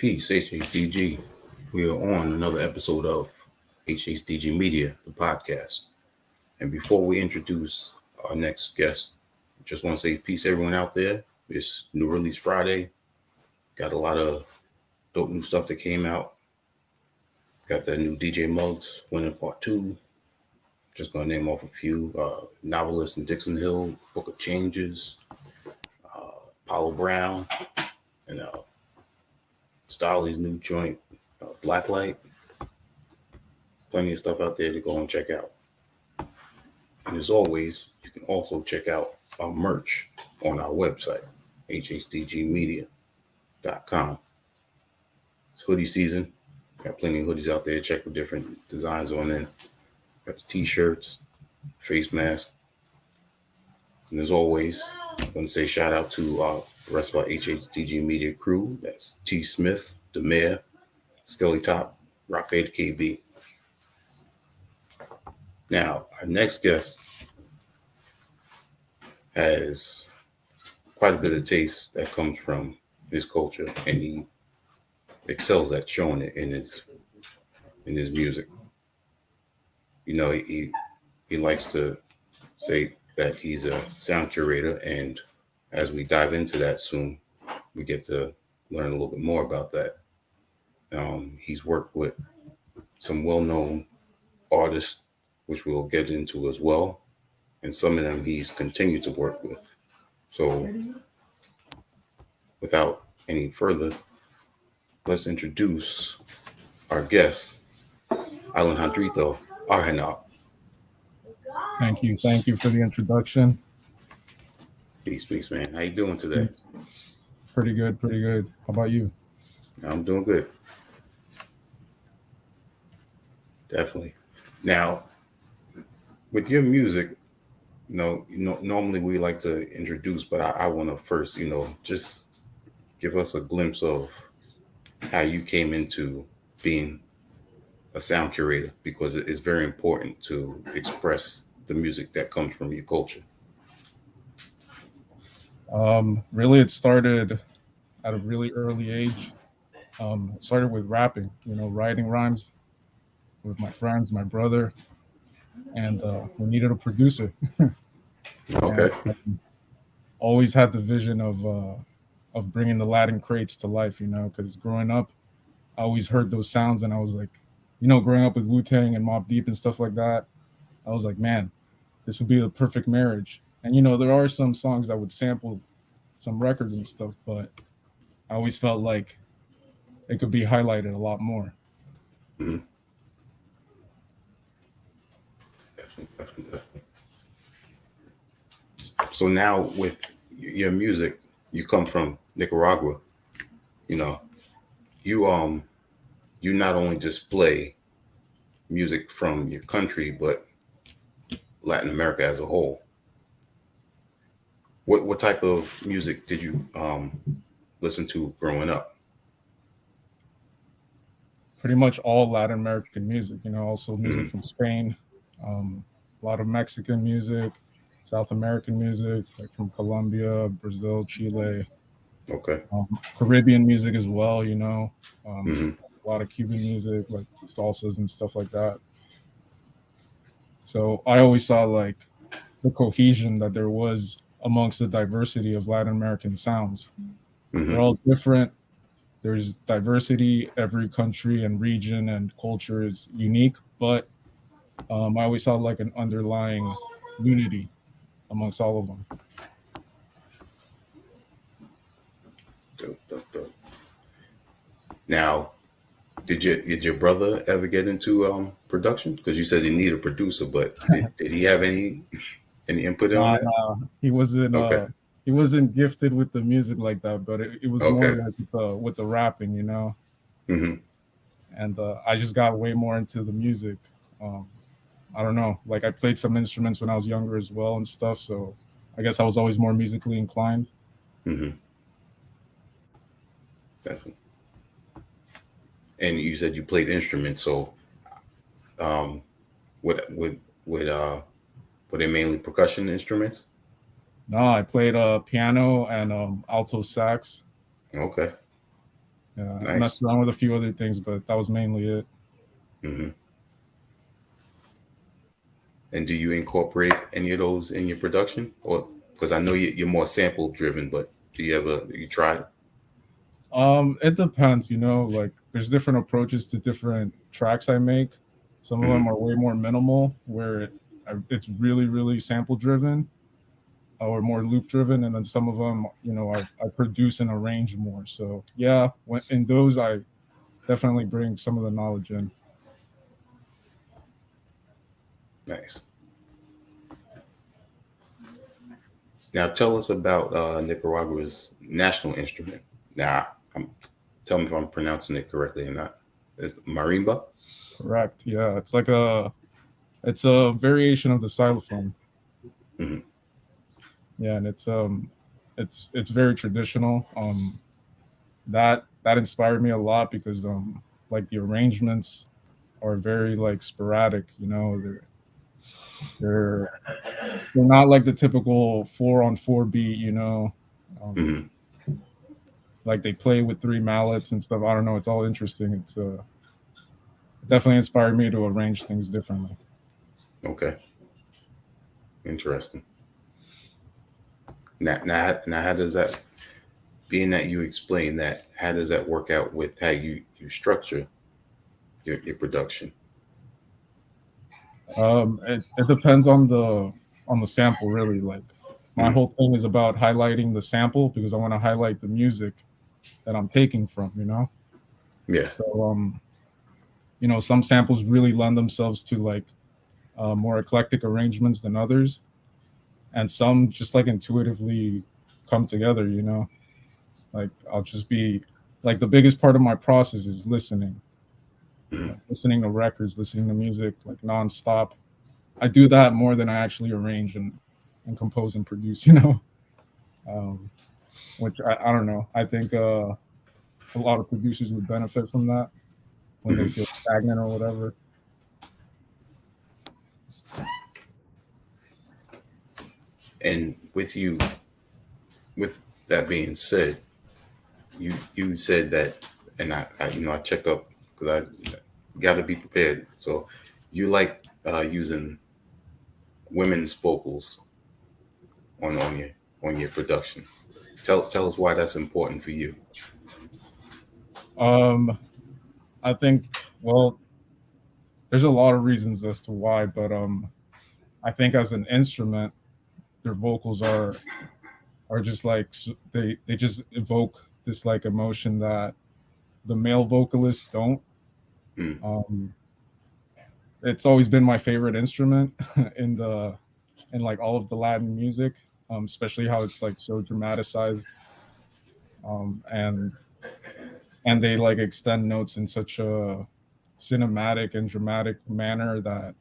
Peace, HHDG. We are on another episode of HHDG Media, the podcast. And before we introduce our next guest, just want to say peace everyone out there. It's New Release Friday. Got a lot of dope new stuff that came out. Got that new DJ Muggs, Winning Part 2. Just going to name off a few. Novelist in Dixon Hill, Book of Changes, Apollo Brown, and Stylie's new joint, Blacklight. Plenty of stuff out there to go and check out. And as always, you can also check out our merch on our website, hhdgmedia.com. It's hoodie season. Got plenty of hoodies out there. Check with different designs on them. Got the t-shirts, face mask. And as always, I'm going to say shout out to the rest of our HHDG Media crew. That's T. Smith, the Mayor, Skelly Top, Rock Fade KB. Now, our next guest has quite a bit of taste that comes from his culture, and he excels at showing it in his music. You know, he likes to say that he's a sound curator, and as we dive into that soon, we get to learn a little bit more about that. He's worked with some well-known artists, which we'll get into as well, and some of them he's continued to work with. So without any further, let's introduce our guest, Alejandrito Argenal. Thank you for the introduction. Peace, man. How you doing today? It's pretty good. How about you? I'm doing good. Definitely. Now, with your music, normally we like to introduce, but I want to first, just give us a glimpse of how you came into being a sound curator, because it's very important to express the music that comes from your culture. Really, it started at a really early age. It started with rapping, writing rhymes with my friends, my brother, and we needed a producer. Okay. And, always had the vision of bringing the Latin crates to life, because growing up, I always heard those sounds, and I was like, growing up with Wu-Tang and Mobb Deep and stuff like that, I was like, man, this would be the perfect marriage. And, there are some songs that would sample some records and stuff, but I always felt like it could be highlighted a lot more. Mm-hmm. Definitely. So now with your music, you come from Nicaragua. You not only display music from your country, but Latin America as a whole. What type of music did you listen to growing up? Pretty much all Latin American music, also music from Spain, a lot of Mexican music, South American music, like from Colombia, Brazil, Chile. Okay. Caribbean music as well, a lot of Cuban music, like salsas and stuff like that. So I always saw like the cohesion that there was amongst the diversity of Latin American sounds. Mm-hmm. They're all different. There's diversity. Every country and region and culture is unique, but I always saw like an underlying unity amongst all of them. Dope. Now, did your brother ever get into production? Because you said he needed a producer, but did he have any input on that? He wasn't. Okay. He wasn't gifted with the music like that, but it was more like with the rapping, Mm-hmm. And I just got way more into the music. I don't know, like I played some instruments when I was younger as well and stuff, so I guess I was always more musically inclined. Mm-hmm. Definitely. And you said you played instruments, so were they mainly percussion instruments? No, I played piano and alto sax. Okay. Yeah, I Nice. messed around with a few other things, but that was mainly it. Hmm. And do you incorporate any of those in your production, or because I know you're more sample driven, but you try? It depends, like there's different approaches to different tracks I make. Some of them Hmm. are way more minimal, where it's really, really sample driven, or more loop driven, and then some of them, I produce and arrange more. So yeah, in those, I definitely bring some of the knowledge in. Nice. Now tell us about Nicaragua's national instrument. Now, tell me if I'm pronouncing it correctly or not. Is marimba? Correct. Yeah, it's a variation of the xylophone. Hmm. Yeah, and it's very traditional. That inspired me a lot because like the arrangements are very like sporadic. They're they're not like the typical 4-on-4 beat. Um, Hmm. like they play with three mallets and stuff. I don't know. It's all interesting. It definitely inspired me to arrange things differently. Okay, interesting. Now, how does that? Being that you explain that, how does that work out with how you structure your production? It depends on the sample really. Like my Hmm. whole thing is about highlighting the sample because I want to highlight the music that I'm taking from. Yeah. So some samples really lend themselves to like more eclectic arrangements than others, and some just like intuitively come together. Like I'll just be like the biggest part of my process is listening, Hmm. like listening to records, listening to music like nonstop. I do that more than I actually arrange and compose and produce. Um, which I don't know. I think a lot of producers would benefit from that when they Hmm. feel stagnant or whatever. And with that being said, you said that, and I checked up because I got to be prepared. So you like using women's vocals on your production. Tell us why that's important for you. Um, I think well, there's a lot of reasons as to why, but I think as an instrument, their vocals are just like they just evoke this like emotion that the male vocalists don't. Mm. Um, it's always been my favorite instrument in like all of the Latin music, especially how it's like so dramatized, and they like extend notes in such a cinematic and dramatic manner that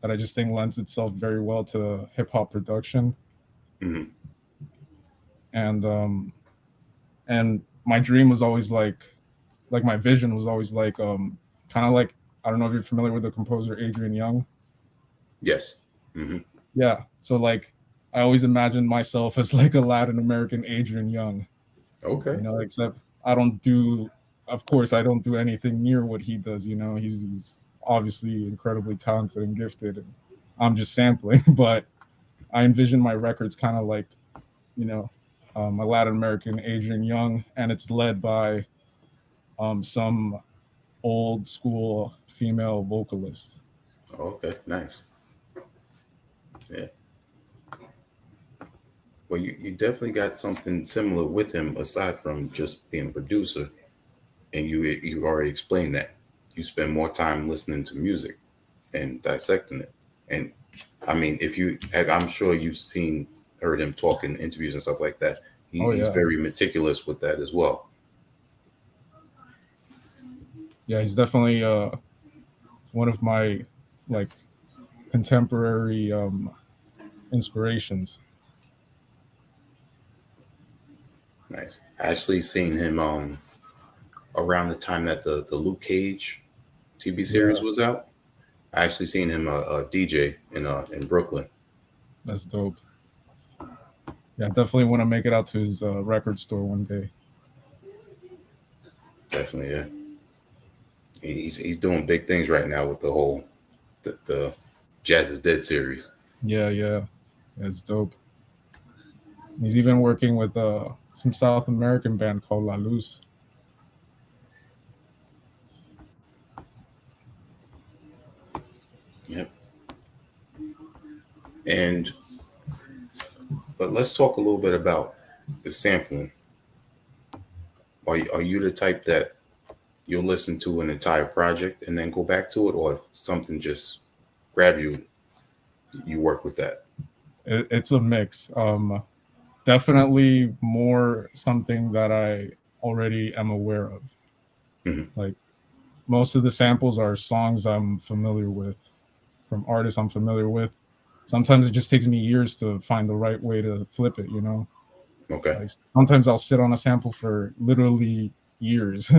I just think lends itself very well to hip hop production. Hmm. And and my dream was always like my vision was always like kind of like, I don't know if you're familiar with the composer Adrian Young. Yes. Hmm. Yeah, so like I always imagined myself as like a Latin American Adrian Young, Okay. except I don't do, of course, I don't do anything near what he does. He's obviously incredibly talented and gifted, and I'm just sampling. But I envision my records kind of like, you know, a Latin American Adrian Young, and it's led by some old school female vocalist. Okay. Nice. Yeah. Well, you definitely got something similar with him aside from just being a producer, and you already explained that you spend more time listening to music and dissecting it. And I mean, if I'm sure you've heard him talk in interviews and stuff like that. Oh He's yeah, very meticulous with that as well. yeah, he's definitely one of my like contemporary inspirations. Nice. I actually seen him around the time that the Luke Cage TV series Yeah, was out. I actually seen him DJ in Brooklyn. that's dope. Yeah, definitely want to make it out to his record store one day. Definitely, yeah. He's doing big things right now with the whole the Jazz is Dead series. Yeah, it's dope. He's even working with some South American band called La Luz. Yep. And but let's talk a little bit about the sampling. Are you the type that you'll listen to an entire project and then go back to it, or if something just grabs you, you work with that? It's a mix. Definitely more something that I already am aware of. Hmm. Like most of the samples are songs I'm familiar with from artists I'm familiar with. Sometimes it just takes me years to find the right way to flip it, you know? Okay. Like sometimes I'll sit on a sample for literally years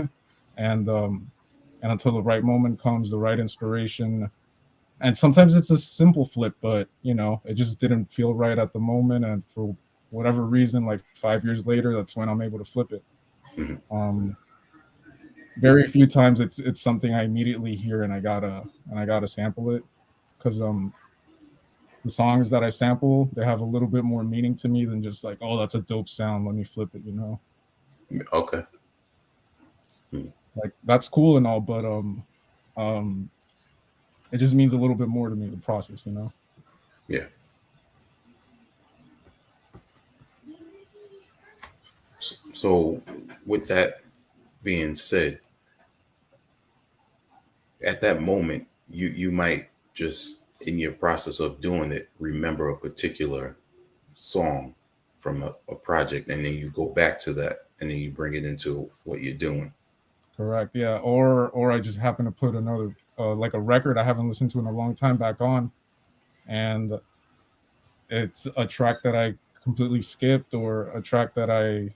and until the right moment comes, the right inspiration. And sometimes it's a simple flip, but you know, it just didn't feel right at the moment. And for whatever reason, like 5 years later, that's when I'm able to flip it. Hmm. Um, very few times it's something I immediately hear and I gotta sample it because the songs that I sample, they have a little bit more meaning to me than just like, oh, that's a dope sound, let me flip it, you know? Okay. Hmm. Like that's cool and all, but um it just means a little bit more to me, the process, you know? Yeah. So, with that being said, at that moment, you might just in your process of doing it remember a particular song from a project, and then you go back to that, and then you bring it into what you're doing. Correct. Yeah. Or I just happen to put another like a record I haven't listened to in a long time back on, and it's a track that I completely skipped or a track that I,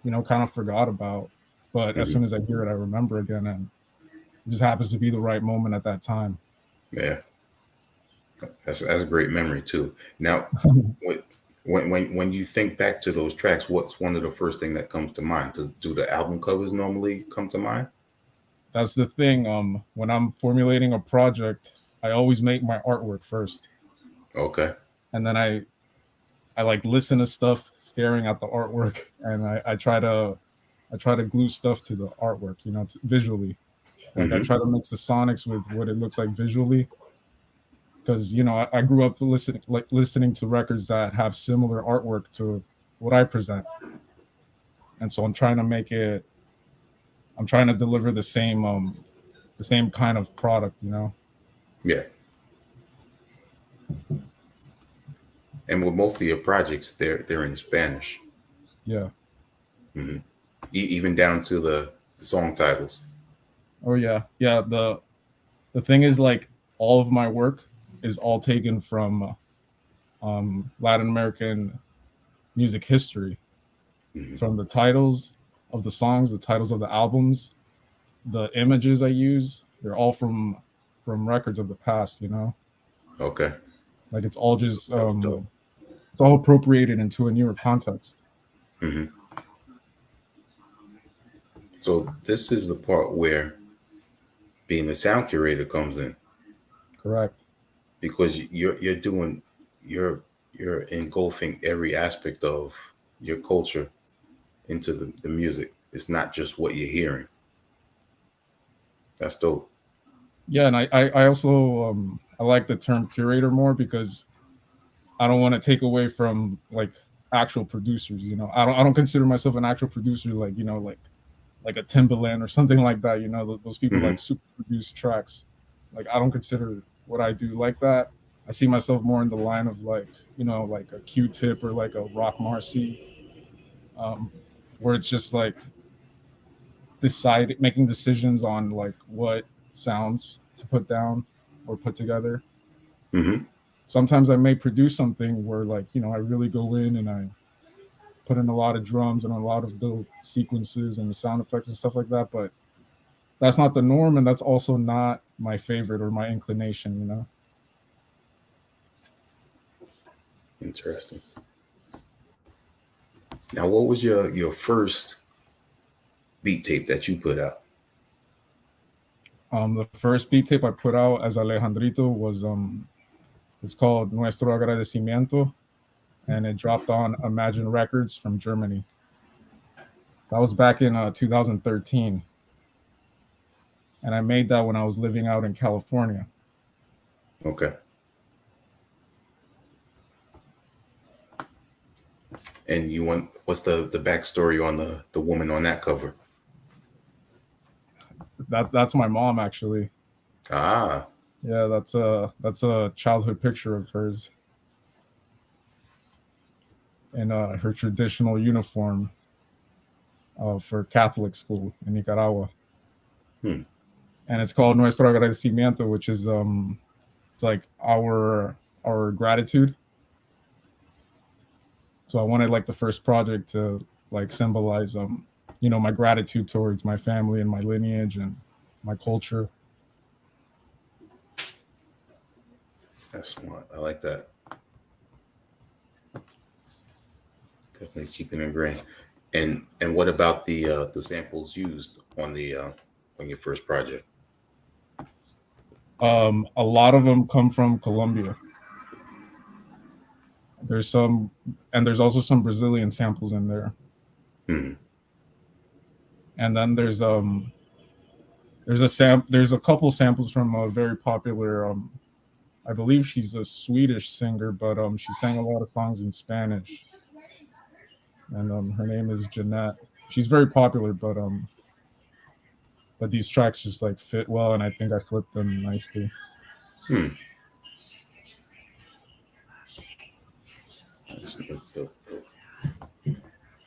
you know, kind of forgot about. But as Hmm. soon as I hear it, I remember again, and it just happens to be the right moment at that time. Yeah, that's a great memory too. Now, what when you think back to those tracks, what's one of the first thing that comes to mind? Do the album covers normally come to mind? That's the thing. When I'm formulating a project, I always make my artwork first, Okay. and then I like listen to stuff staring at the artwork, and I try to glue stuff to the artwork, you know, visually. Like I Hmm. try to mix the sonics with what it looks like visually, because you know I grew up listening to records that have similar artwork to what I present, and so I'm trying to deliver the same kind of product, you know. Yeah. And with most of your projects, they're in Spanish, Yeah. hmm even down to the song titles. Oh yeah. The thing is, like, all of my work is all taken from Latin American music history, Hmm. from the titles of the songs, the titles of the albums, the images I use. They're all from records of the past. You know, Okay. like it's all just Dope. it's all appropriated into a newer context. Hmm. So this is the part where being a sound curator comes in, Correct. because you're doing you're you're engulfing every aspect of your culture into the music. It's not just what you're hearing. That's dope. Yeah, and I also I like the term curator more because I don't want to take away from like actual producers. You know, I don't consider myself an actual producer, like, you know, like a Timbaland or something like that. You know, those people Hmm. like super produced tracks. Like I don't consider what I do like that. I see myself more in the line of like, you know, like a Q-Tip or like a Rock Marcy, um, where it's just like making decisions on like what sounds to put down or put together. Hmm. Sometimes I may produce something where, like, you know, I really go in and I put in a lot of drums and a lot of little sequences and the sound effects and stuff like that, but that's not the norm, and that's also not my favorite or my inclination, you know. Interesting. Now, what was your first beat tape that you put out? The first beat tape I put out as Alejandrito was it's called Nuestro Agradecimiento, and it dropped on Imagine Records from Germany. That was back in 2013, and I made that when I was living out in California. Okay. And what's the backstory on the woman on that cover? That's my mom, actually. Ah. Yeah, that's a childhood picture of hers in her traditional uniform for Catholic school in Nicaragua. And it's called Nuestro Agradecimiento, which is it's like our gratitude. So I wanted like the first project to like symbolize my gratitude towards my family and my lineage and my culture. That's smart. I like that. Definitely keeping it ingrained. And what about the samples used on your first project? A lot of them come from Colombia. There's some, and there's also some Brazilian samples in there. And then there's a couple samples from a very popular I believe she's a Swedish singer, but she sang a lot of songs in Spanish. And her name is Jeanette. She's very popular, but these tracks just like fit well, and I think I flipped them nicely.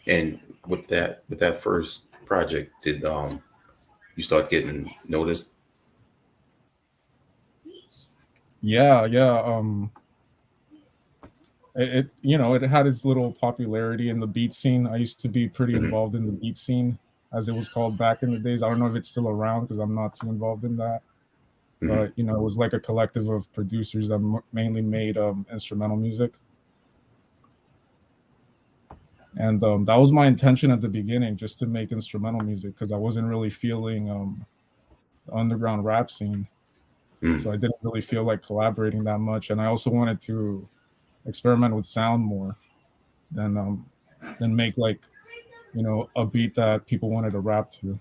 And with that first project, did you start getting noticed? Yeah. It had its little popularity in the beat scene. I used to be pretty involved in the beat scene, as it was called back in the days. I don't know if it's still around because I'm not too involved in that. But it was like a collective of producers that mainly made instrumental music. And that was my intention at the beginning, just to make instrumental music, because I wasn't really feeling the underground rap scene. So I didn't really feel like collaborating that much. And I also wanted to experiment with sound more than make like, a beat that people wanted to rap to.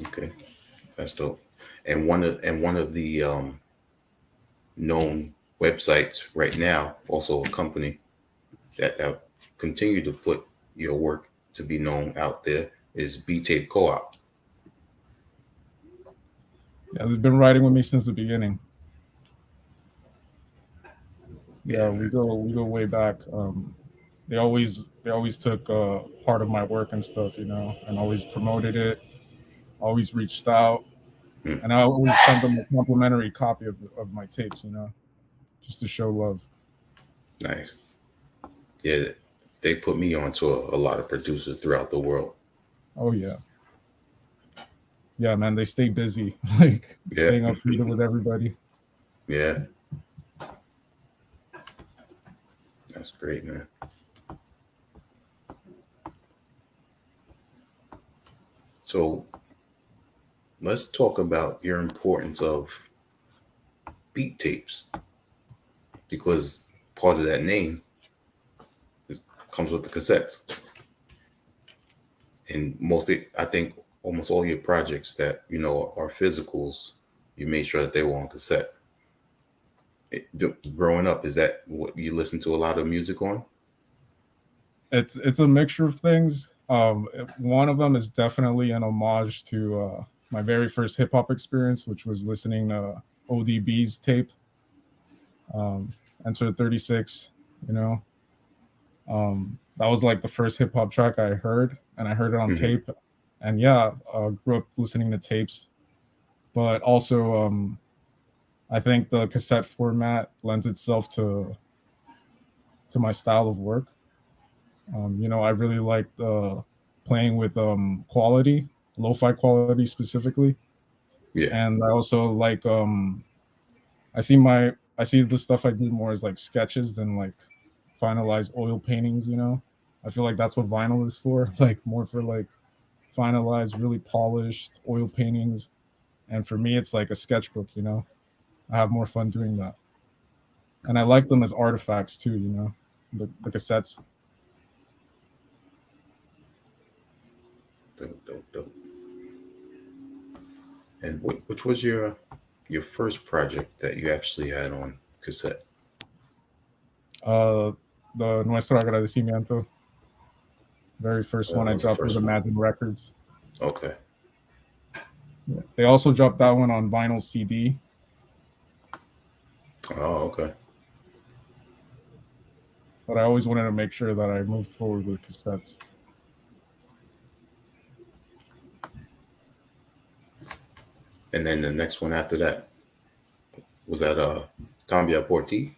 Okay, that's dope. And one of the known websites right now, also a company that continue to put your work to be known out there, is B-Tape Co-op. Yeah, they've been writing with me since the beginning. Yeah, we go way back. They always took part of my work and stuff, and always promoted it. Always reached out, and I always sent them a complimentary copy of my tapes, just to show love. Nice. Yeah, they put me onto a lot of producers throughout the world. Oh yeah. Yeah, man, they stay busy, like staying updated with everybody. Yeah. That's great, man. So let's talk about your importance of beat tapes, because part of that name comes with the cassettes. And mostly, I think almost all your projects that are physicals, you made sure that they were on cassette. Growing up, is that what you listen to a lot of music on? It's a mixture of things. One of them is definitely an homage to my very first hip hop experience, which was listening to ODB's tape, Enter 36. That was like the first hip hop track I heard, and I heard it on tape. And yeah, grew up listening to tapes, but also I think the cassette format lends itself to my style of work. I really like playing with quality, lo-fi quality specifically. Yeah. And I also like I see the stuff I do more as like sketches than like finalized oil paintings. I feel like that's what vinyl is for, like more for like finalized, really polished oil paintings. And for me, it's like a sketchbook. I have more fun doing that, and I like them as artifacts too. The cassettes. Dope, dope, dope. And which was your first project that you actually had on cassette? Uh, the Nuestro Agradecimiento, very first That one I was the dropped with first one. Imagine Records. Okay. Yeah. They also dropped that one on vinyl CD. Oh, okay. But I always wanted to make sure that I moved forward with cassettes. And then the next one after that was that Cambia por Ti.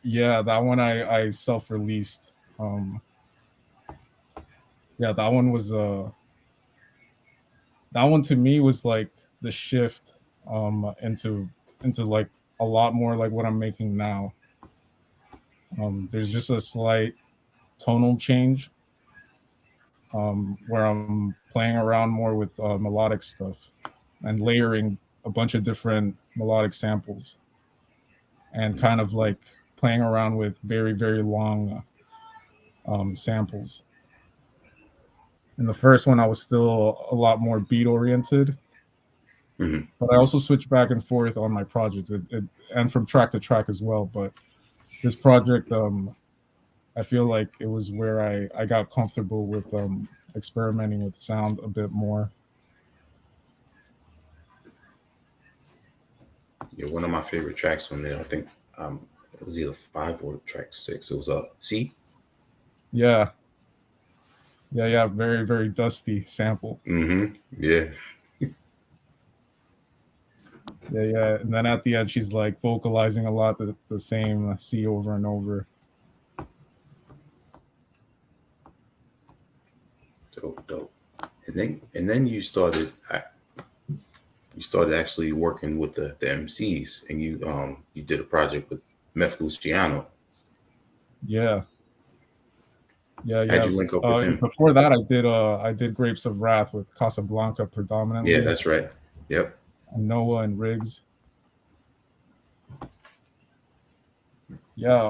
Yeah, that one I self-released. Um, yeah, that one to me was like the shift into like a lot more like what I'm making now. There's just a slight tonal change where I'm playing around more with melodic stuff and layering a bunch of different melodic samples and kind of like playing around with very, very long samples. In the first one, I was still a lot more beat oriented, Mm-hmm. but I also switched back and forth on my project and from track to track as well. But this project, I feel like it was where I got comfortable with experimenting with sound a bit more. Yeah, one of my favorite tracks on there. I think it was either 5 or track 6. It was C. Yeah, yeah, yeah. Very, very dusty sample. Mm-hmm. Yeah. Yeah, yeah. And then at the end, she's like vocalizing a lot the same C over and over. Dope, dope. And then you started actually working with the MCs, and you did a project with Meth Luciano. Yeah, yeah, How'd yeah. you link up with him? Before that, I did Grapes of Wrath with Casablanca Yeah, predominantly, that's right. Yep. and Noah and Riggs. Yeah,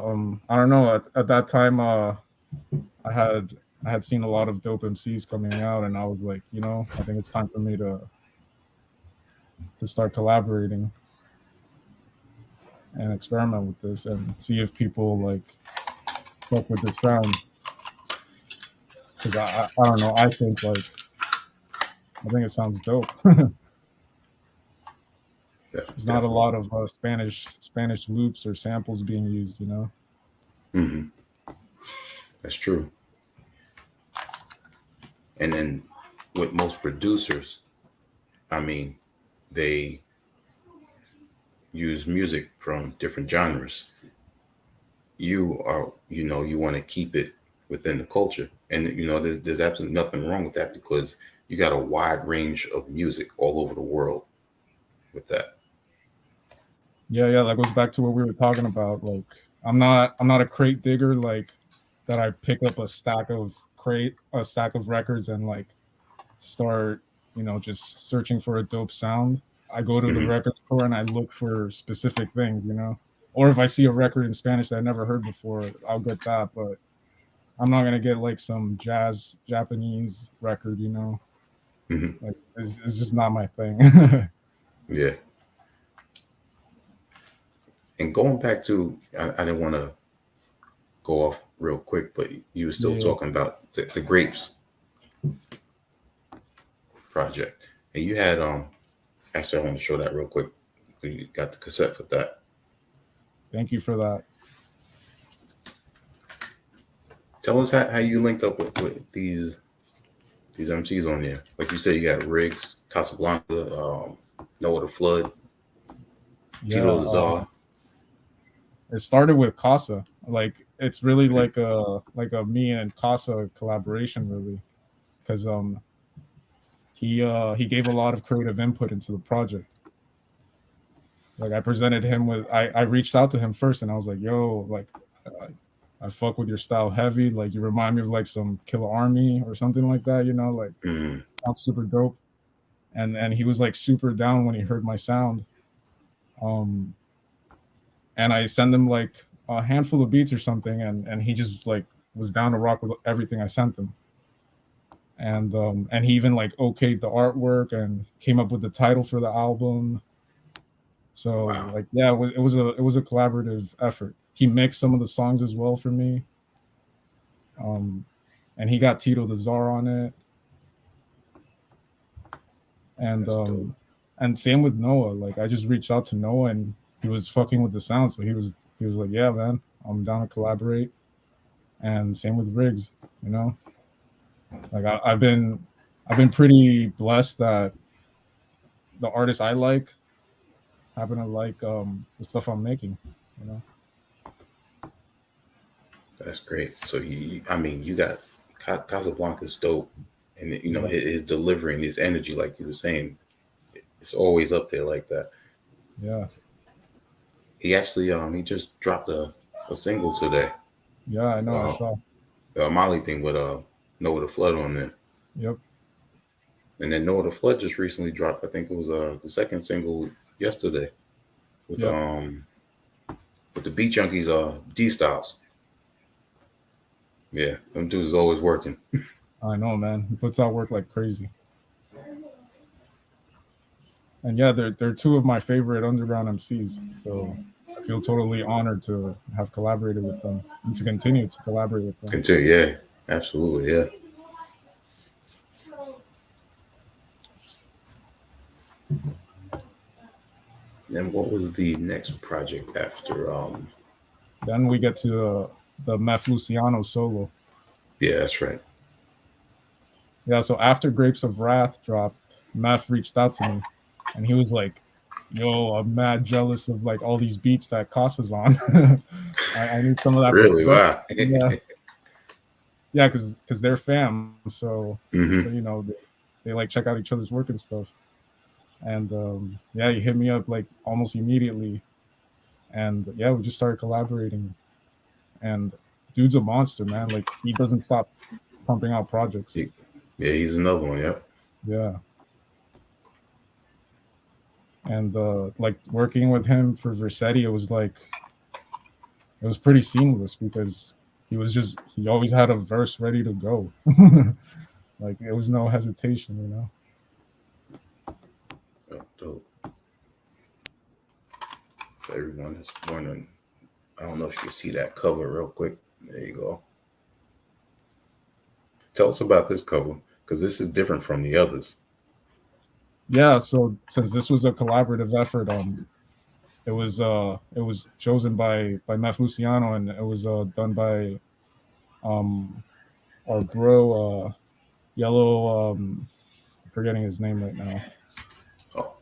I don't know. At that time, I had I had seen a lot of dope MCs coming out, and I was like, I think it's time for me to start collaborating and experiment with this and see if people like fuck with the sound. Because I don't know. I think it sounds dope. There's not a Definitely. lot of Spanish loops or samples being used. Hmm. That's true. And then with most producers, I mean, they use music from different genres. You want to keep it within the culture, and there's absolutely nothing wrong with that because you got a wide range of music all over the world with that. Yeah, yeah, that goes back to what we were talking about. Like, I'm not a crate digger like that. I pick up a stack of records and like start, just searching for a dope sound. I go to the Hmm. record store and I look for specific things. Or if I see a record in Spanish that I never heard before, I'll get that. But I'm not gonna get like some jazz Japanese record. Hmm. Like it's just not my thing. Yeah. And going back to, I didn't want to go off real quick, but you were still Yeah. talking about the grapes project, and you had actually I want to show that real quick. You got the cassette with that. Thank you for that. Tell us how you linked up with these MCs on there. Like you said, you got Riggs, Casablanca, Noah the Flood, Yeah. Tito the Czar. It started with Casa. Like it's really like a me and Casa collaboration really, because he gave a lot of creative input into the project. Like I presented him with I reached out to him first and I was like, yo, like I fuck with your style heavy. Like you remind me of like some Killer Army or something like that. You know, like Mm, sounds super dope. And he was like super down when he heard my sound. Um, and I send him like a handful of beats or something, and he just like was down to rock with everything I sent him. And he even like okayed the artwork and came up with the title for the album. So wow. like yeah, it was a collaborative effort. He mixed some of the songs as well for me. Um, and he got Tito the Czar on it, and That's dope. um, and same with Noah. Like I just reached out to Noah, and he was fucking with the sound, so he was like, yeah, man, I'm down to collaborate. And same with Riggs, you know. Like I've been pretty blessed that the artists I like happen to like the stuff I'm making, you know. That's great. So I mean, you got Casablanca's dope, and you know Yeah, his delivery and his energy, like you were saying, it's always up there like that. yeah, He actually he just dropped a single today. yeah. I know. I Uh, saw. the Molly thing with Noah the Flood on there, Yep. and then Noah the Flood just recently dropped. I think it was the second single yesterday with Yep. the Beat Junkies D Styles. Yeah, them dudes is always working. I know, man. He puts out work like crazy. And yeah, they're two of my favorite underground MCs. So I feel totally honored to have collaborated with them and to continue to collaborate with them. Continue, yeah, absolutely, yeah. Then what was the next project after? Then we get to the Meth Luciano solo. Yeah, that's right. Yeah, so after Grapes of Wrath dropped, Meth reached out to me and he was like, yo, I'm mad jealous of like all these beats that Cost is on. I need some of that for Really? production. Wow. Yeah. Yeah, because they're fam. So Hmm. you know, they like check out each other's work and stuff. And yeah, he hit me up like almost immediately. And yeah, we just started collaborating. And dude's a monster, man. Like he doesn't stop pumping out projects. Yeah, he's another one. Yep. Yeah. And like working with him for Versetti, it was pretty seamless because he always had a verse ready to go. Like it was no hesitation, you know. Oh, dope. For everyone that's wondering, I don't know if you can see that cover real quick. There you go. Tell us about this cover because this is different from the others. Yeah, so since this was a collaborative effort, it was chosen by Mef Luciano, and it was done by um our bro Yellow, I'm forgetting his name right now. Oh,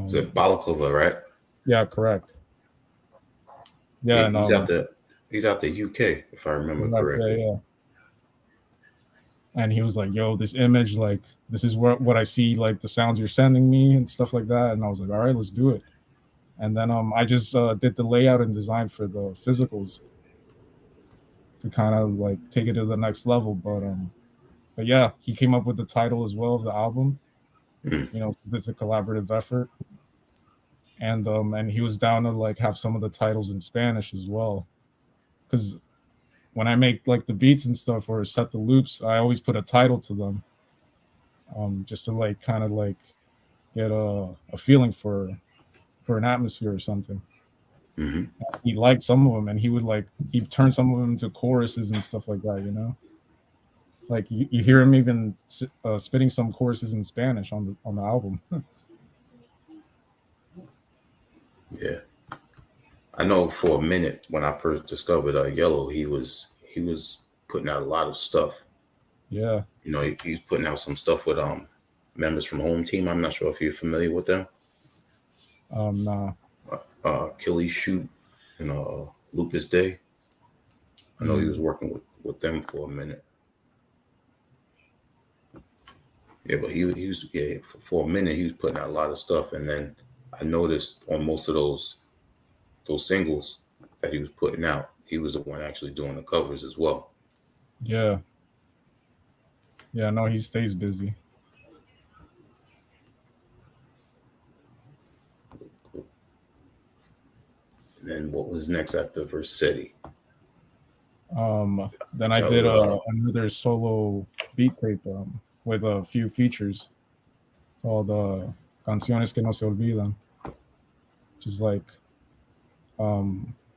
is it Um, Balakova, right? yeah, correct. Yeah, and He's out the he's out the UK, if I remember yeah, correctly. yeah. And he was like, "Yo, this image, like, this is what I see, like the sounds you're sending me and stuff like that." And I was like, "All right, let's do it." And then I just did the layout and design for the physicals to kind of like take it to the next level. But yeah, he came up with the title as well of the album. Mm, You know, it's a collaborative effort, and he was down to like have some of the titles in Spanish as well. Because when I make like the beats and stuff or set the loops, I always put a title to them, just to like kind of like get a feeling for an atmosphere or something. hmm. He liked some of them, and he'd turn some of them into choruses and stuff like that. You know, like you hear him even spitting some choruses in Spanish on the album. Yeah, I know for a minute when I first discovered Yellow, he was putting out a lot of stuff. Yeah, You know, he's putting out some stuff with members from Home Team. I'm not sure if you're familiar with them. nah. Killy Shoot and Lupus Day. I know he was Mm. working with them for a minute. Yeah, but he was yeah for a minute he was putting out a lot of stuff, and then I noticed on most of those singles that he was putting out, he was the one actually doing the covers as well. Yeah. Yeah, no, he stays busy. And then what was next after Versetti? Then I That did was another solo beat tape with a few features called Canciones que no se olvidan, which is like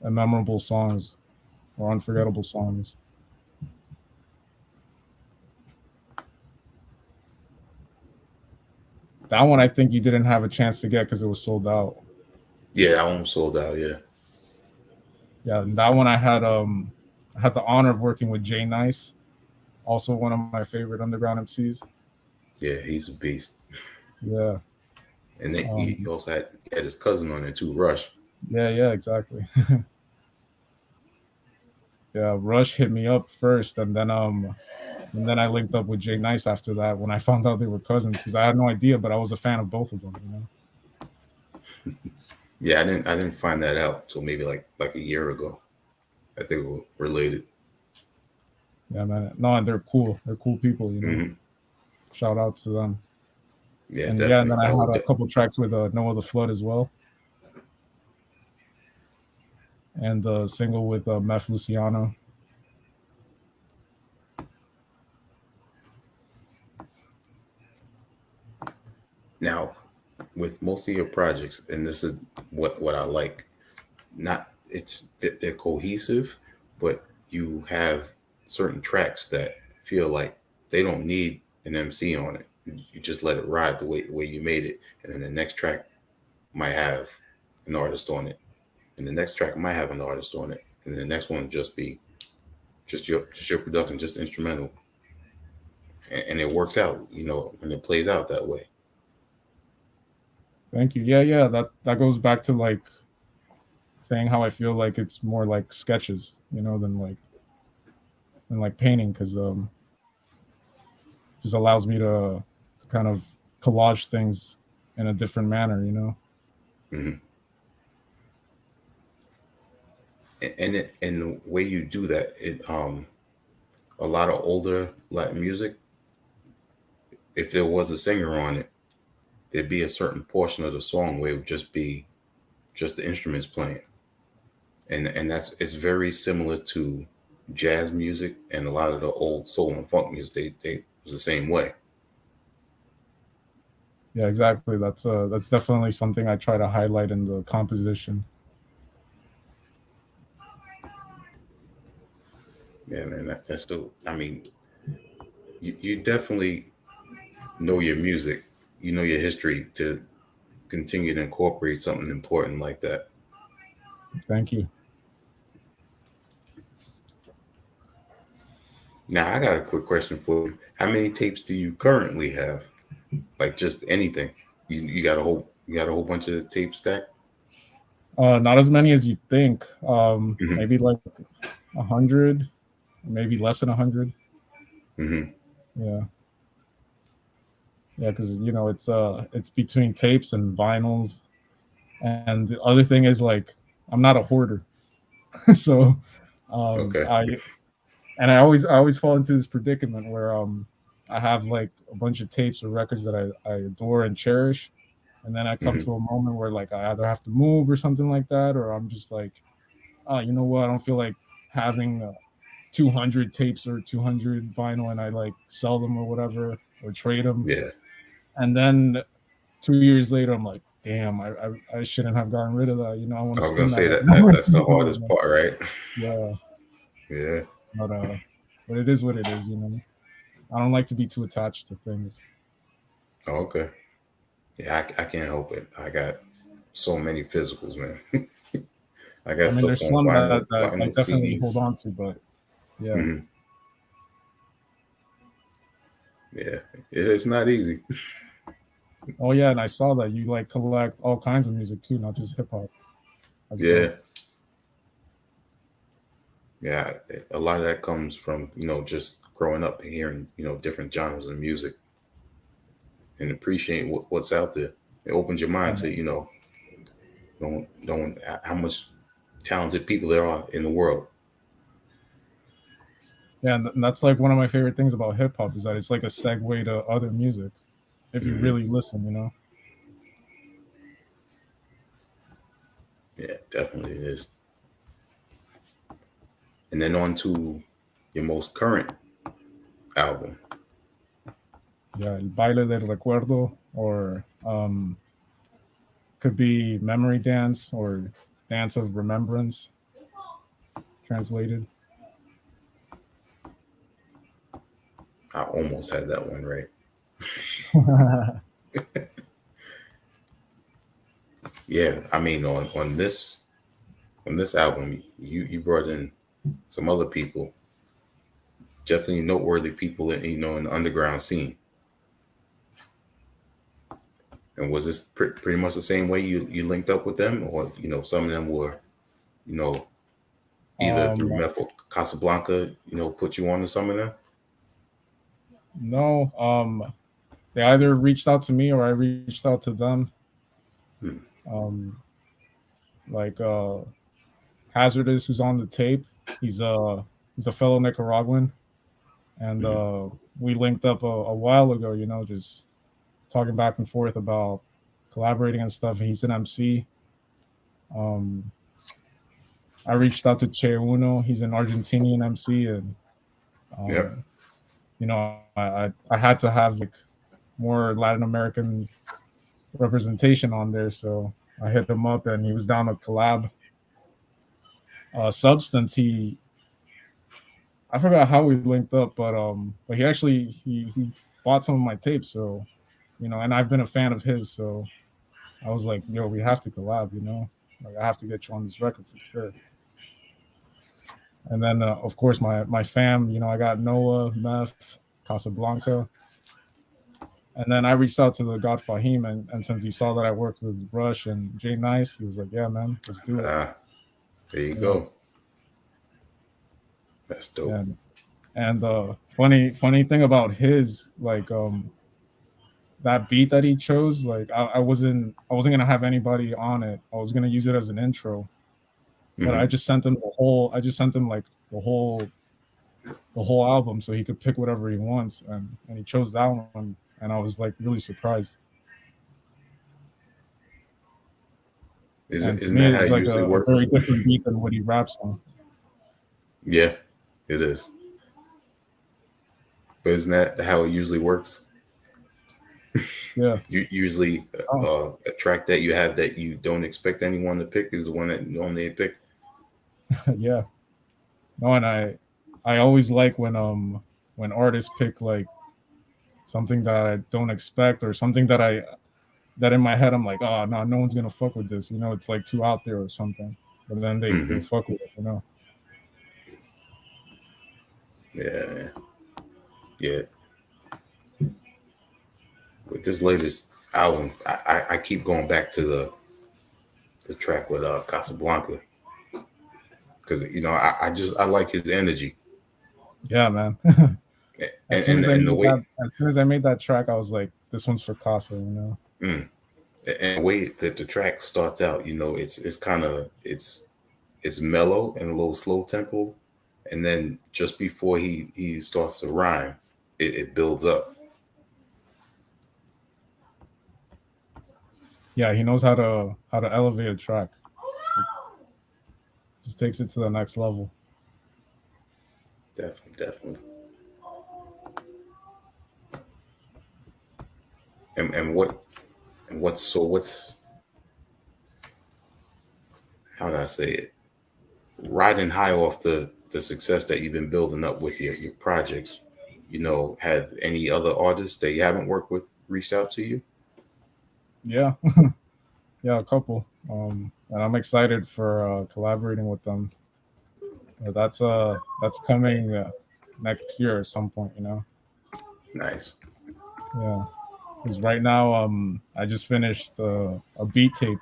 memorable songs or unforgettable songs. That one I think you didn't have a chance to get because it was sold out. yeah, that one was sold out. Yeah, Yeah, and that one I had the honor of working with Jay Nice, also one of my favorite underground MCs. yeah, he's a beast. Yeah. And then he also had his cousin on there too, Rush. Yeah, exactly. Yeah, Rush hit me up first, and then I linked up with Jay Nice after that when I found out they were cousins because I had no idea, but I was a fan of both of them. Yeah, I didn't find that out until maybe like a year ago. I think we were related. Yeah, man. No, and they're cool. They're cool people. Mm-hmm. Shout out to them. Yeah, And yeah, and definitely. then I had a couple tracks with Noah the Flood as well, and the single with Meth Luciano. Now, with most of your projects, and this is what I like, not it's they're cohesive, but you have certain tracks that feel like they don't need an MC on it. You just let it ride the way you made it, and then the next track might have an artist on it, and the next track might have an artist on it, and then the next one just be just your production, just instrumental, and it works out, and it plays out that way. Thank you. Yeah. That goes back to like saying how I feel like it's more like sketches, than like painting because just allows me to kind of collage things in a different manner. Mm-hmm. And the way you do that, a lot of older Latin music, if there was a singer on it, there'd be a certain portion of the song where it would just be just the instruments playing, and it's very similar to jazz music and a lot of the old soul and funk music. They was the same way. Yeah, exactly. That's definitely something I try to highlight in the composition. Yeah, man, that's the. I mean, you definitely know your music, you know your history to continue to incorporate something important like that. Thank you. Now, I got a quick question for you. How many tapes do you currently have? Like just anything? You got a whole bunch of tapes stacked? Not as many as you think. Mm-hmm. Maybe like 100, maybe less than 100. Mm-hmm. Yeah, yeah, because it's between tapes and vinyls, and the other thing is like I'm not a hoarder, so Okay. I always fall into this predicament where I have like a bunch of tapes or records that I adore and cherish, and then I come Mm-hmm. to a moment where like I either have to move or something like that, or I'm just like, oh, you know what? I don't feel like having 200 tapes or 200 vinyl, and I like sell them or whatever or trade them, Yeah. and then 2 years later, I'm like, damn, I shouldn't have gotten rid of that. I want I to was gonna spend that say like that's the hardest part, right? yeah, Yeah. but it is what it is. I don't like to be too attached to things. Oh, okay. Yeah, I can't help it. I got so many physicals, man. I got I mean, stuff there's on some vinyl, that I vinyl definitely hold CDs. on to, but yeah, Hmm. Yeah, it's not easy. oh yeah, and I saw that you like collect all kinds of music too, not just hip hop. That's Yeah, dope. yeah. A lot of that comes from just growing up and hearing different genres of music and appreciating what's out there. It opens your mind to don't how much talented people there are in the world. Yeah, and that's like one of my favorite things about hip hop is that it's like a segue to other music if you Hmm. really listen, you know. Yeah, definitely it is. And then on to your most current album. Yeah, El Baile del Recuerdo, or could be Memory Dance or Dance of Remembrance translated. I almost had that one right. Yeah, I mean on this album, you brought in some other people, definitely noteworthy people in in the underground scene. And was this pretty much the same way you linked up with them, or some of them were you know either through um, Meth or Casablanca, put you on to some of them? no, they either reached out to me or I reached out to them. Hmm. Um, like Hazardous, who's on the tape, he's a he's a fellow Nicaraguan, and Hmm. we linked up a while ago. You know, just talking back and forth about collaborating and stuff. And he's an MC. Um, I reached out to Che Uno. He's an Argentinian MC, and Yep. um, I had to have like more Latin American representation on there, so I hit him up, and he was down to collab. Substance, he I forgot how we linked up, but he actually he bought some of my tapes, so and I've been a fan of his, so I was like, yo, we have to collab, like I have to get you on this record for sure. And then of course my fam, I got Noah, Meth, Casablanca, and then I reached out to the God Fahim, and since he saw that I worked with Rush and Jay Nice, he was like, yeah, man, let's do it. Ah, there you Yeah, go. That's dope. and funny thing about his, like, that beat that he chose, like I wasn't gonna have anybody on it. I was gonna use it as an intro, but Hmm. I just sent him like the whole album so he could pick whatever he wants, and he chose that one, and I was like really surprised. And to Isn't me, that how it's it like usually a works? very different beat than what he raps on. Yeah, it is. But isn't that how it usually works? Yeah. You usually Oh, a track that you have that you don't expect anyone to pick is the one that normally they pick. yeah. No, and I always like when artists pick like something that I don't expect, or something that in my head I'm like, oh no, no one's gonna fuck with this. It's like too out there or something. But then they Hmm. fuck with it. Yeah, yeah. With this latest album, I keep going back to the track with Casablanca, because I like his energy Yeah, man. and and, and the way As soon as I made that track, I was like, this one's for Casa. mm, and the way that the track starts out, it's kind of it's mellow and a little slow tempo, and then just before he starts to rhyme, it builds up. Yeah, he knows how to elevate a track. Like, just takes it to the next level. Definitely, definitely. And what's how do I say it? Riding high off the success that you've been building up with your projects. Have any other artists that you haven't worked with reached out to you? Yeah, yeah, a couple. And I'm excited for collaborating with them. That's coming next year at some point. Nice. Yeah, because right now, I just finished a beat tape,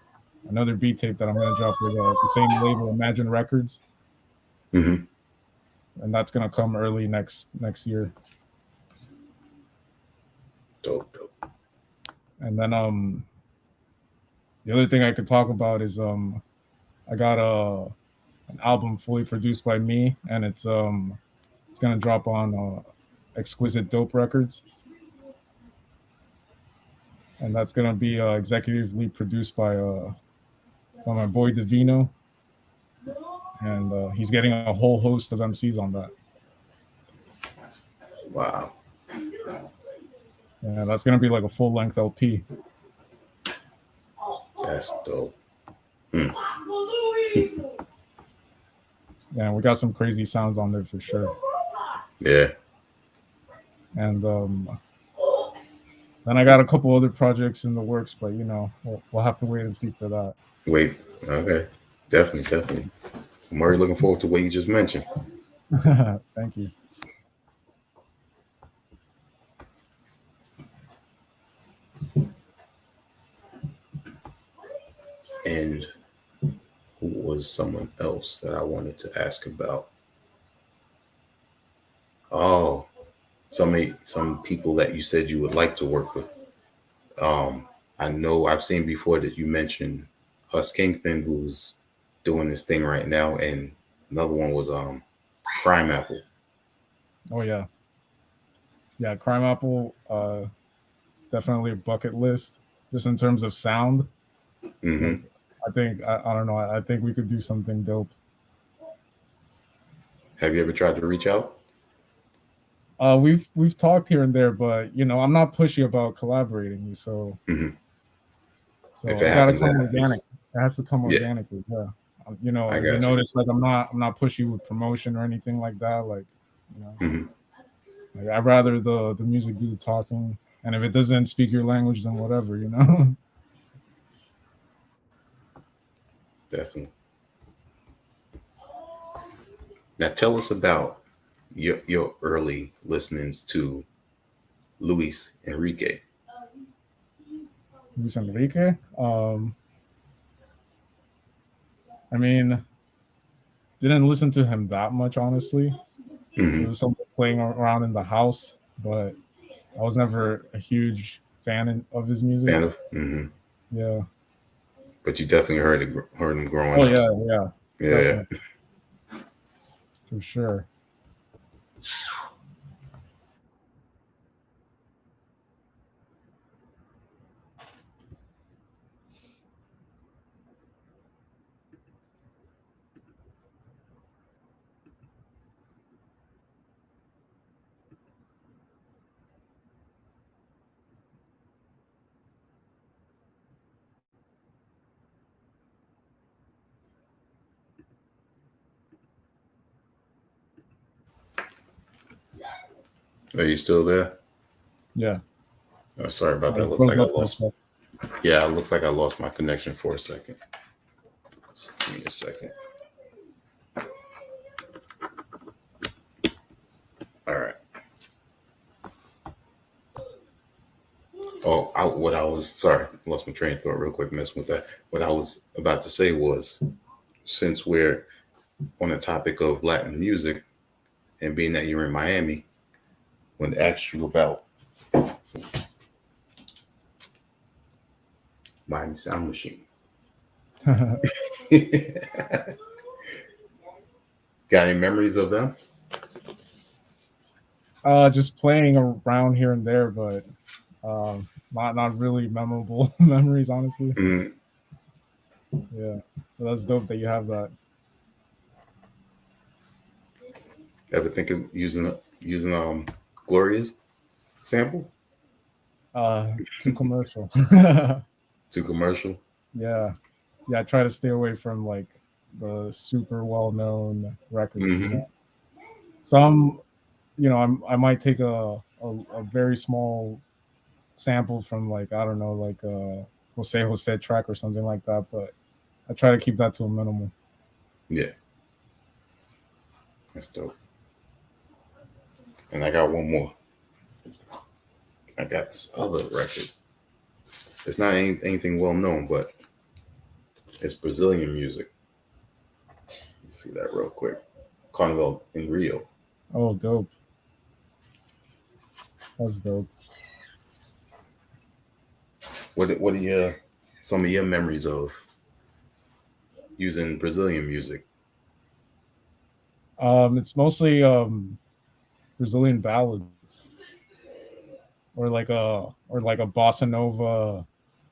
another beat tape that I'm gonna drop with the same label, Imagine Records, Hmm. and that's gonna come early next year. Dope, dope. And then the other thing I could talk about is I got an album fully produced by me, and it's It's gonna drop on Exquisite Dope Records, and that's gonna be executively produced by my boy Divino, and he's getting a whole host of MCs on that. Wow. Yeah, that's gonna be like a full length LP. That's dope. Yeah, we got some crazy sounds on there for sure. Yeah. And then I got a couple other projects in the works, but we'll have to wait and see for that. Wait. Okay. Definitely. I'm already looking forward to what you just mentioned. Thank you. And who was someone else that I wanted to ask about? Oh, some people that you said you would like to work with. I know I've seen before that you mentioned Hus Kingpin, who's doing this thing right now, and another one was Crime Apple. Oh yeah, Crime Apple, definitely a bucket list, just in terms of sound. Mm-hmm. I think I don't know. I think we could do something dope. Have you ever tried to reach out? We've talked here and there, but I'm not pushy about collaborating. So If it it gotta happens, come it organic. happens. It has to come Yeah. organically. Yeah. I You got you. notice like I'm not pushy with promotion or anything like that. Like, Mhm. like I'd rather the music do the talking, and if it doesn't speak your language, then whatever. Definitely. Now tell us about your early listenings to Luis Enrique. Luis Enrique. I mean, didn't listen to him that much, honestly. It was something playing around in the house, but I was never a huge fan of his music. Fan of? Yeah. But you definitely heard him growing Oh up. yeah. Yeah. Definitely. For sure. Are you still there? Yeah. Oh, sorry about that. I Looks broke like I up for a lost. sec. Yeah, it looks like I lost my connection for a second. Give me a second. All right. Oh, what I was sorry, lost my train of thought real quick. Messing with that. What I was about to say was, since we're on the topic of Latin music, and being that you're in Miami, I want to ask you about Miami Sound Machine. Got any memories of them? Just playing around here and there, but not really memorable memories, honestly. Mm. Yeah, but that's dope that you have that. Ever think of using Gloria's sample? Too commercial. Too commercial? Yeah, I try to stay away from like the super well-known records. Some, I might take a very small sample from like, I don't know, like a Jose track or something like that, but I try to keep that to a minimum. Yeah, that's dope. And I got one more. I got this other record. It's not anything well known, but it's Brazilian music. Let me see that real quick. Carnival in Rio. Oh, dope. That's dope. What are some of your memories of using Brazilian music? It's mostly Brazilian ballads, or like a bossa nova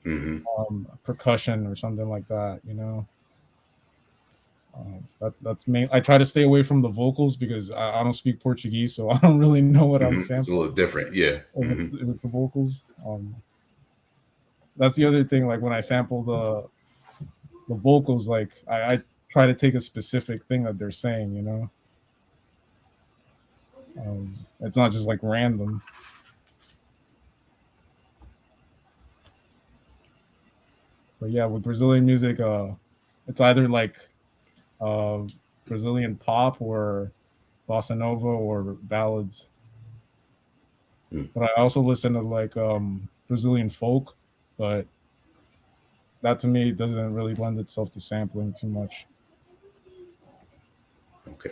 Mm-hmm. percussion or something like that. That's main. I try to stay away from the vocals because I don't speak Portuguese, so I don't really know what I'm Mm-hmm. It's a sampling little different. Yeah. Mm-hmm. if it's the vocals. That's the other thing. Like when I sample the vocals, like I try to take a specific thing that they're saying. It's not just like random. But yeah, with Brazilian music, it's either like uh, Brazilian pop or bossa nova or ballads. Mm. But I also listen to like Brazilian folk, but that to me doesn't really lend itself to sampling too much. Okay.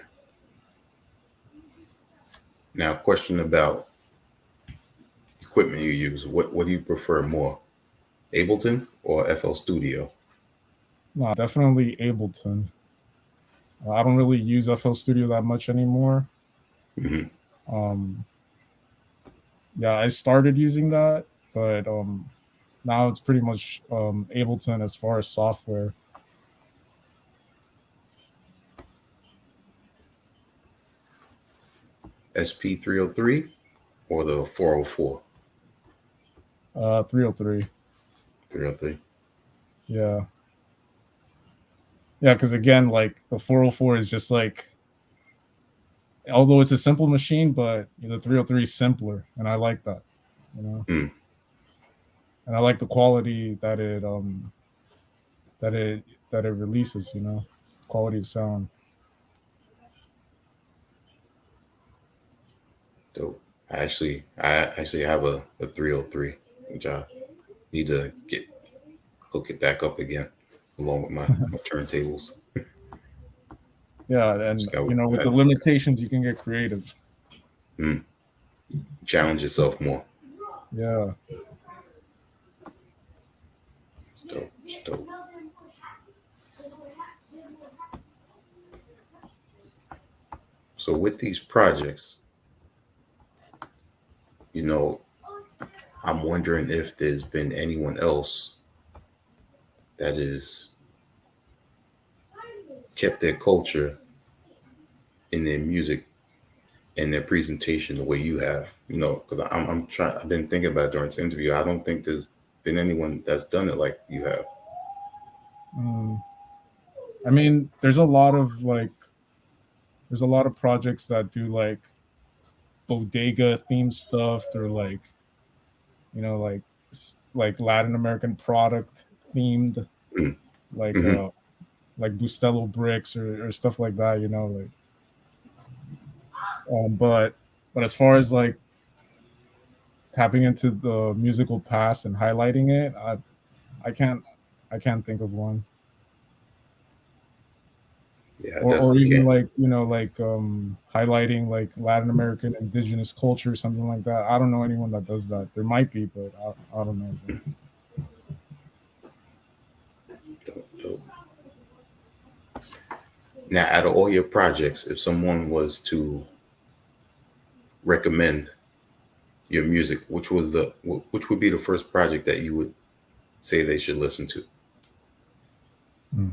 Now, question about equipment you use. What do you prefer more, Ableton or FL Studio? No, definitely Ableton. I don't really use FL Studio that much anymore. Mm-hmm. Um, yeah, I started using that, but now it's pretty much Ableton as far as software. SP303 or the 404? 303. 303. Yeah, yeah, because again, like the 404 is just like, although it's a simple machine, but the 303 is simpler, and I like that. You know, Mm. and I like the quality that it that it releases. Quality of sound. So I actually have a 303, which I need to hook it back up again, along with my turntables. Yeah, and Just got with the limitations, you can get creative. mm, challenge yourself more. Yeah. It's dope. It's dope. So with these projects, you know, I'm wondering if there's been anyone else that has kept their culture in their music and their presentation the way you have. Because I'm trying. I've been thinking about it during this interview. I don't think there's been anyone that's done it like you have. Mm. I mean, there's a lot of projects that do like bodega themed stuff, or like like like Latin American product themed, Mm. like Mm-hmm. Bustelo bricks, or stuff like that. Like but as far as like tapping into the musical past and highlighting it, I can't I can't think of one. Yeah, I Or definitely even can't. like like highlighting like Latin American indigenous culture, something like that. I don't know anyone that does that. There might be, but I don't know. Dope. Now, out of all your projects, if someone was to recommend your music, which would be the first project that you would say they should listen to? Hmm.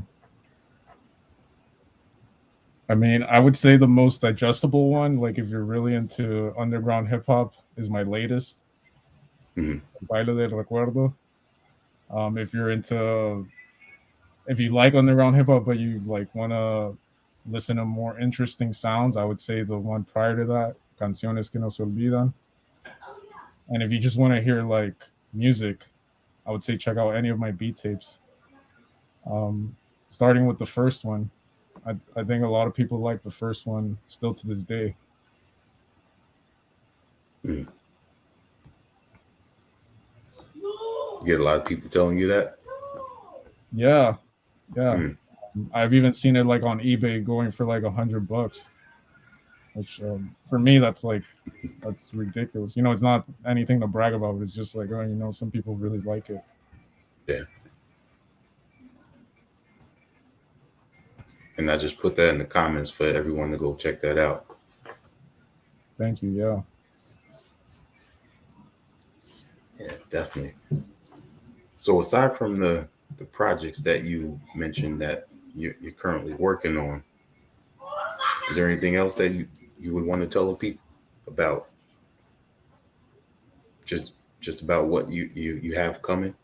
I mean, I would say the most digestible one, like if you're really into underground hip hop, is my latest, Mm-hmm. Baile del Recuerdo. If you're if you like underground hip hop, but you like want to listen to more interesting sounds, I would say the one prior to that, Canciones que no se olvidan. And if you just want to hear like music, I would say check out any of my beat tapes. Um, Starting with the first one, I think a lot of people like the first one still to this day. Mm-hmm. You get a lot of people telling you that. Yeah, yeah. Mm. I've even seen it like on eBay going for like $100, which for me that's ridiculous. It's not anything to brag about. But it's just like, some people really like it. Yeah. And I just put that in the comments for everyone to go check that out. Thank you. Yeah. Yeah, definitely. So aside from the projects that you mentioned that you're currently working on, is there anything else that you would want to tell the people about just just about what you have coming?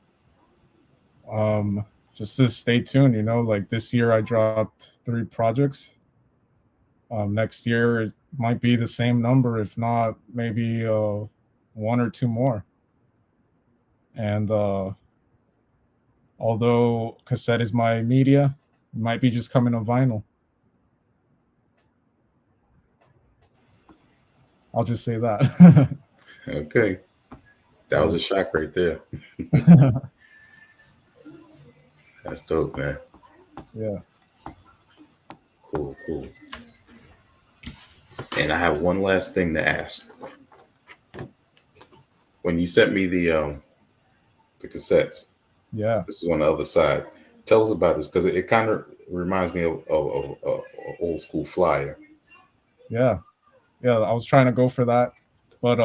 Um, just to stay tuned. Like this year I dropped 3 projects. Next year it might be the same number, if not maybe 1 or 2 more. And although cassette is my media, it might be just coming on vinyl. I'll just say that. Okay, that was a shock right there. That's dope, man. Yeah. Cool, cool. And I have one last thing to ask. When you sent me the cassettes, Yeah. this is on the other side. Tell us about this because it kind of reminds me of old school flyer. Yeah. Yeah. I was trying to go for that, but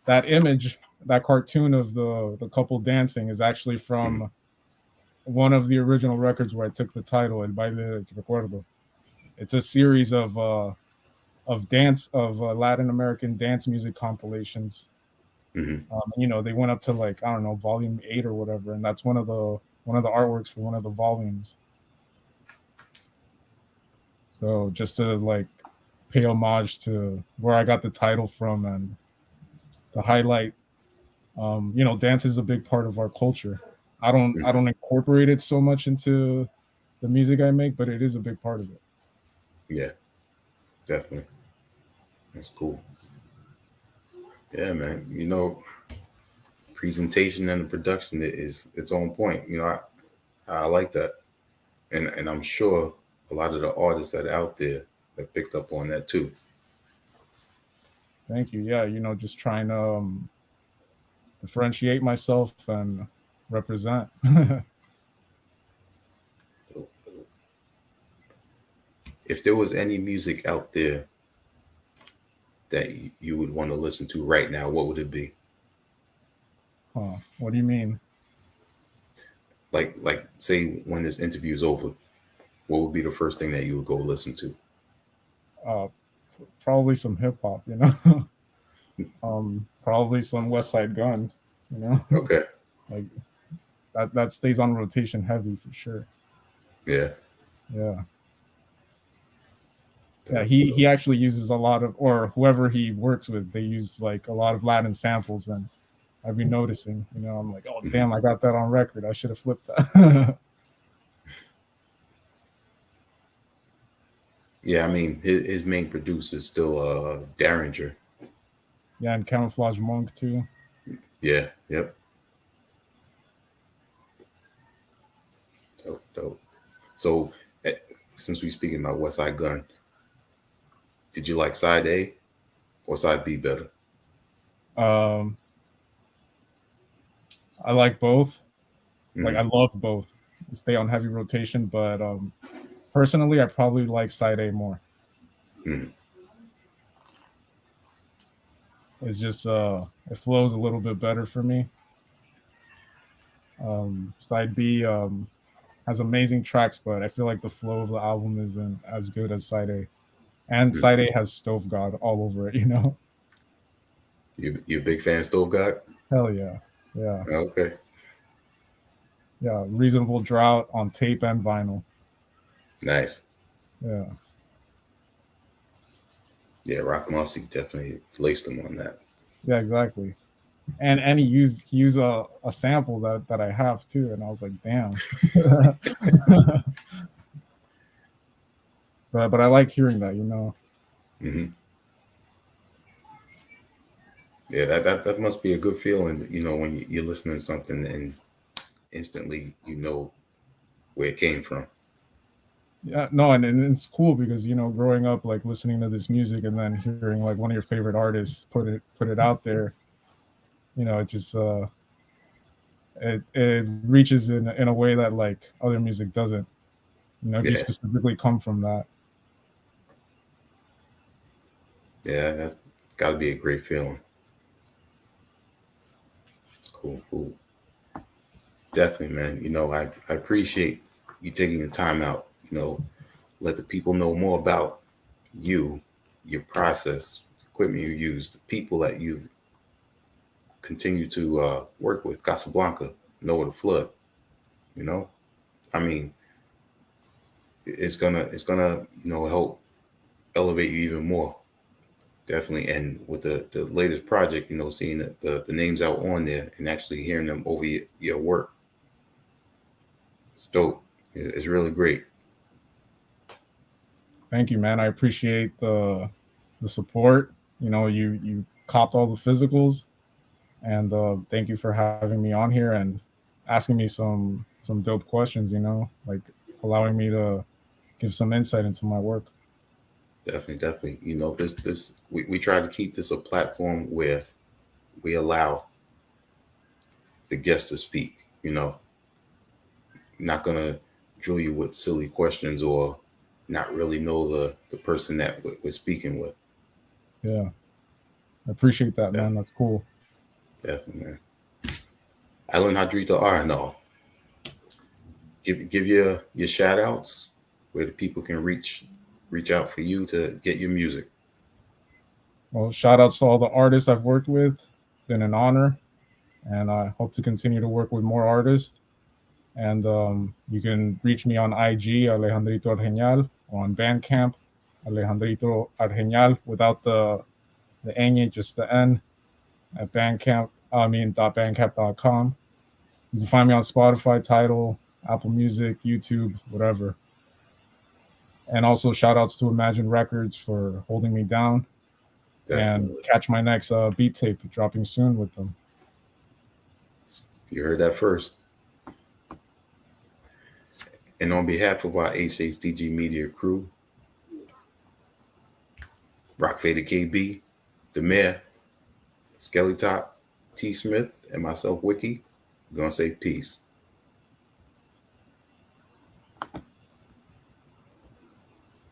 that image, that cartoon of the couple dancing is actually Mhm. from one of the original records where I took the title, El Baile de Recuerdo. It's a series of Latin American dance music compilations. Mhm. They went up to like, I don't know, volume 8 or whatever, and that's one of the artworks for one of the volumes. So just to like pay homage to where I got the title from, and to highlight, dance is a big part of our culture. I Mhm. don't incorporate it so much into the music I make, but it is a big part of it. Yeah, definitely. That's cool. Yeah, man. Presentation and the production is its own point. I like that, and I'm sure a lot of the artists that are out there have picked up on that too. Thank you. Yeah, just trying to differentiate myself and represent. If there was any music out there that you would want to listen to right now, what would it be? Huh. What do you mean? Like say when this interview is over, what would be the first thing that you would go listen to? Uh, Probably some hip hop. Probably some West Side Gun. You know, Okay. like that stays on rotation heavy for sure. Yeah. Yeah. Yeah, Dope, he dope. actually uses a lot of, or whoever he works with, they use like a lot of Latin samples, and I've been noticing. I'm like, oh Mhm. damn, I got that on record. I should have flipped that. Yeah, I mean his main producer is still Derringer. Yeah, and Camouflage Monk too. Yeah. Yep. Dope, dope. So eh, since we speaking about West Side Gun, did you like side A or side B better? Um, I like both. Like Hmm. I love both. Stay on heavy rotation, but personally, I probably like side A more. Hmm. It's just it flows a little bit better for me. Side B has amazing tracks, but I feel like the flow of the album isn't as good as side A. And Hmm. side A has Stove God all over it. You a big fan of Stove God? Hell yeah. Yeah. Okay. Yeah. Reasonable Drought on tape and vinyl. Nice. Yeah. Yeah, Rock Mossy definitely laced him on that. Yeah, exactly. And he used a sample that I have too, and I was like, damn. But I like hearing that. Hmm. Yeah, that must be a good feeling, when you're listening to something and instantly you know where it came from. Yeah, no, and it's cool because growing up like listening to this music and then hearing like one of your favorite artists put it out there, it just it reaches in a way that like other music doesn't. He Yeah, specifically come from that. yeah, that's Got to be a great feeling. Cool, cool. Definitely, man. I appreciate you taking the time out. Let the people know more about you, your process, equipment you use, the people that you continue to work with. Casablanca, Noah the Flood. You know, I mean, it's gonna help elevate you even more. Definitely, and with the latest project, seeing the names out on there and actually hearing them over your work, it's dope. It's really great. Thank you, man. I appreciate the support. You copped all the physicals, and thank you for having me on here and asking me some dope questions. Like allowing me to give some insight into my work. Definitely, definitely. This we try to keep this a platform where we allow the guest to speak. Not gonna drill you with silly questions or not really know the person that we're speaking with. Yeah, I appreciate that, Def- man. That's cool. Definitely, man. Alejandrito Argenal, give your shout outs where the people can reach out for you to get your music. Well, shout outs to all the artists I've worked with. It's been an honor, and I hope to continue to work with more artists. And you can reach me on IG, Alejandrito Argenal, or on Bandcamp, Alejandrito Argenal, without the ñ, just the N, at Bandcamp. .bandcamp.com. You can find me on Spotify, Tidal, Apple Music, YouTube, whatever. And also shout outs to Imagine Records for holding me down. And Definitely. catch my next beat tape dropping soon with them. You heard that first. And on behalf of our HHDG Media crew, Rock Vader KB, the Mayor, Skelly Top, T Smith, and myself, Wiki, we're gonna say peace.